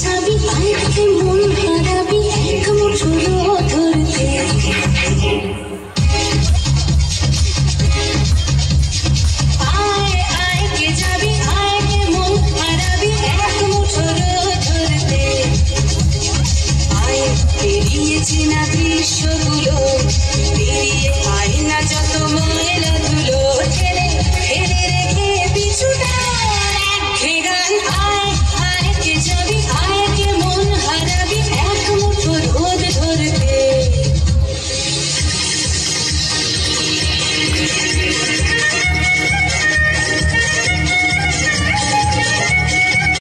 যাবি আজকে মন হারাবি মুঠো ধরতে আয় আয় কে যাবি আয় কে মন হারাবি এক মুঠো ধরতে আয় পেরিয়েছি না দৃশ্যগুলো পেরিয়ে পাই না যত ময়লা ধুলো ঠেলে ঠেলে রেখে পিছুটা ঘেরা